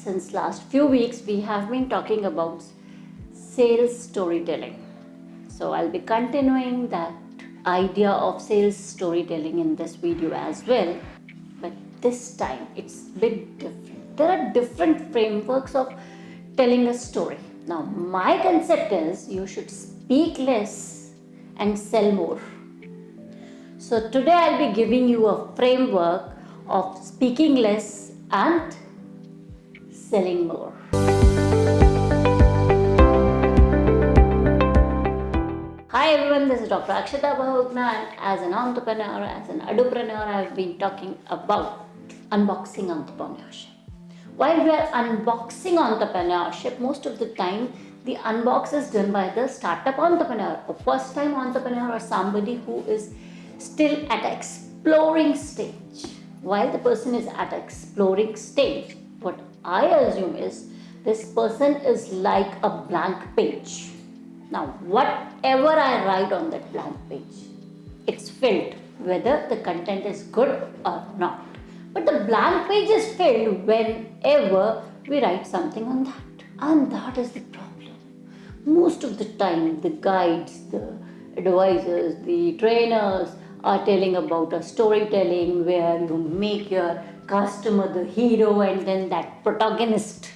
since last few weeks we have been talking about sales storytelling. So I'll be continuing that idea of sales storytelling in this video as well, but this time it's a bit different. There are different frameworks of telling a story. Now my concept is you should speak less and sell more. So today I'll be giving you a framework of speaking less and selling more. Hi everyone, this is Dr. Akshita Bahuguna, and as an entrepreneur, as an adupreneur, I've been talking about unboxing entrepreneurship. While we are unboxing entrepreneurship, most of the time the unbox is done by the startup entrepreneur, a first time entrepreneur, or somebody who is still at an exploring stage. While the person is at an exploring stage, what I assume is this person is like a blank page. Now, whatever I write on that blank page, it's filled, whether the content is good or not. But the blank page is filled whenever we write something on that. And that is the problem. Most of the time, the guides, the advisors, the trainers are telling about a storytelling where you make your customer the hero and then that protagonist.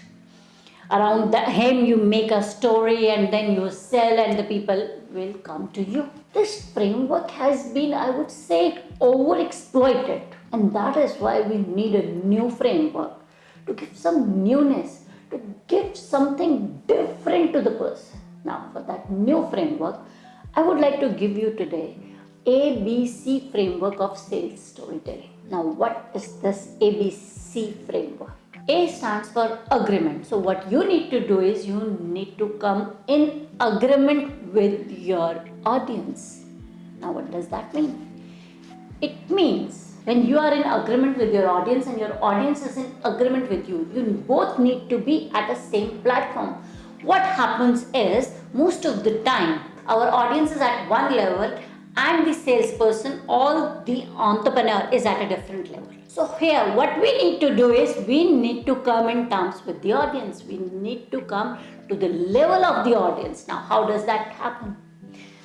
Around him you make a story and then you sell and the people will come to you. This framework has been, I would say, overexploited, and that is why we need a new framework to give some newness, to give something different to the person. Now for that new framework, I would like to give you today ABC framework of sales storytelling. Now what is this ABC framework? A stands for agreement. So what you need to do is you need to come in agreement with your audience. Now what does that mean? It means when you are in agreement with your audience and your audience is in agreement with you, you both need to be at the same platform. What happens is most of the time our audience is at one level and the salesperson or the entrepreneur is at a different level. So here what we need to do is we need to come in terms with the audience. We need to come to the level of the audience. Now how does that happen?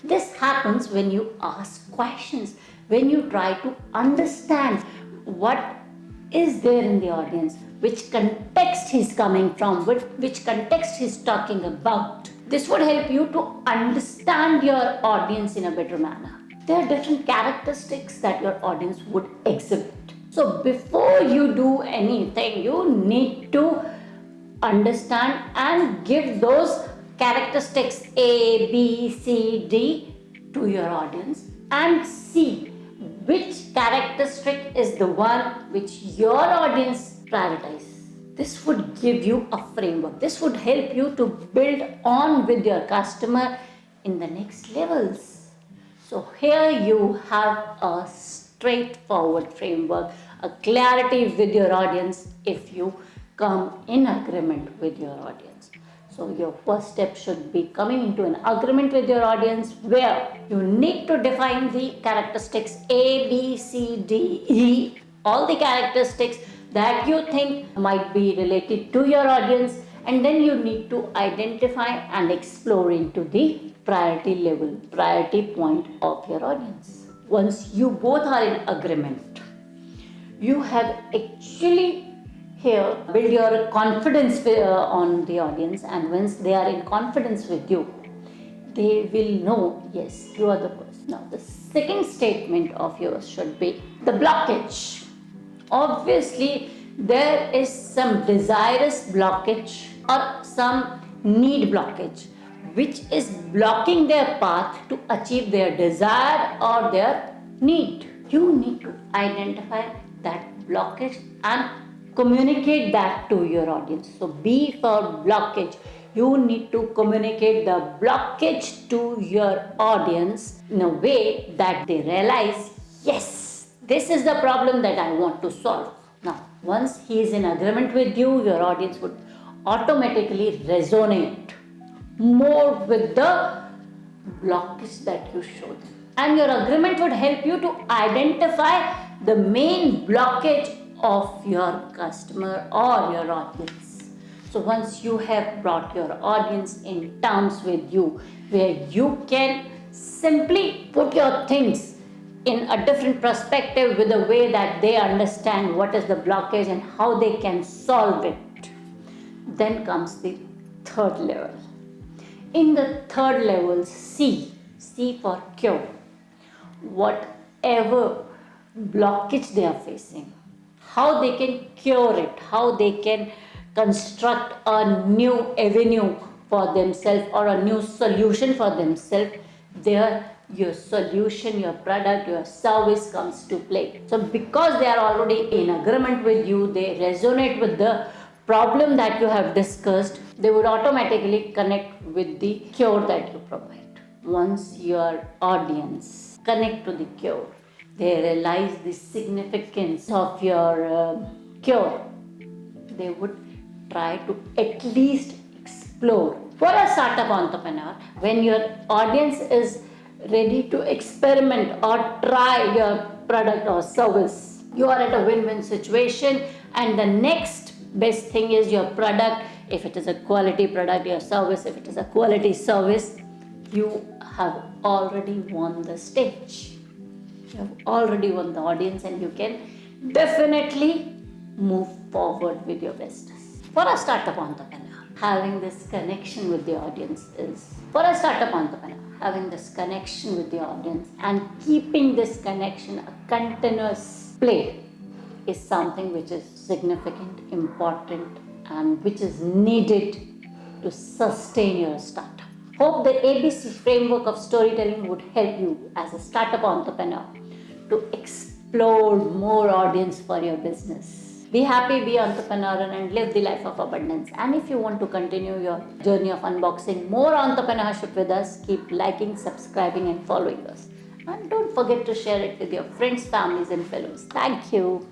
This happens when you ask questions, when you try to understand what is there in the audience, which context he's coming from, which context he's talking about. This would help you to understand your audience in a better manner. There are different characteristics that your audience would exhibit. So before you do anything, you need to understand and give those characteristics A, B, C, D to your audience and see which characteristic is the one which your audience prioritizes. This would give you a framework. This would help you to build on with your customer in the next levels. So here you have a straightforward framework, a clarity with your audience if you come in agreement with your audience. So your first step should be coming into an agreement with your audience where you need to define the characteristics A, B, C, D, E, all the characteristics that you think might be related to your audience, and then you need to identify and explore into the priority level, priority point of your audience. Once you both are in agreement, you have actually here build your confidence on the audience, and once they are in confidence with you, they will know, yes, you are the person. Now the second statement of yours should be the blockage. Obviously there is some desirous blockage or some need blockage which is blocking their path to achieve their desire or their need. You need to identify that blockage and communicate that to your audience. So B for blockage. You need to communicate the blockage to your audience in a way that they realize, yes, this is the problem that I want to solve. Now, once he is in agreement with you, your audience would automatically resonate more with the blockage that you show them. And your agreement would help you to identify the main blockage of your customer or your audience. So once you have brought your audience in terms with you, where you can simply put your things in a different perspective with a way that they understand what is the blockage and how they can solve it, then comes the third level. In the third level, C for cure. Whatever blockage they are facing, how they can cure it, how they can construct a new avenue for themselves or a new solution for themselves, there your solution, your product, your service comes to play. So because they are already in agreement with you, they resonate with the problem that you have discussed, they would automatically connect with the cure that you provide. Once your audience connect to the cure, they realize the significance of your cure, they would try to at least explore. For a startup entrepreneur, when your audience is ready to experiment or try your product or service, you are at a win-win situation, and the next best thing is your product. If it is a quality product, your service, if it is a quality service, you have already won the stage. You have already won the audience, and you can definitely move forward with your business. For a startup entrepreneur, having this connection with the audience and keeping this connection a continuous play is something which is significant, important, and which is needed to sustain your startup. Hope the ABC framework of storytelling would help you as a startup entrepreneur to explore more audience for your business. Be happy, be entrepreneurial, and live the life of abundance. And if you want to continue your journey of unboxing more entrepreneurship with us, keep liking, subscribing, and following us. And don't forget to share it with your friends, families, and fellows. Thank you.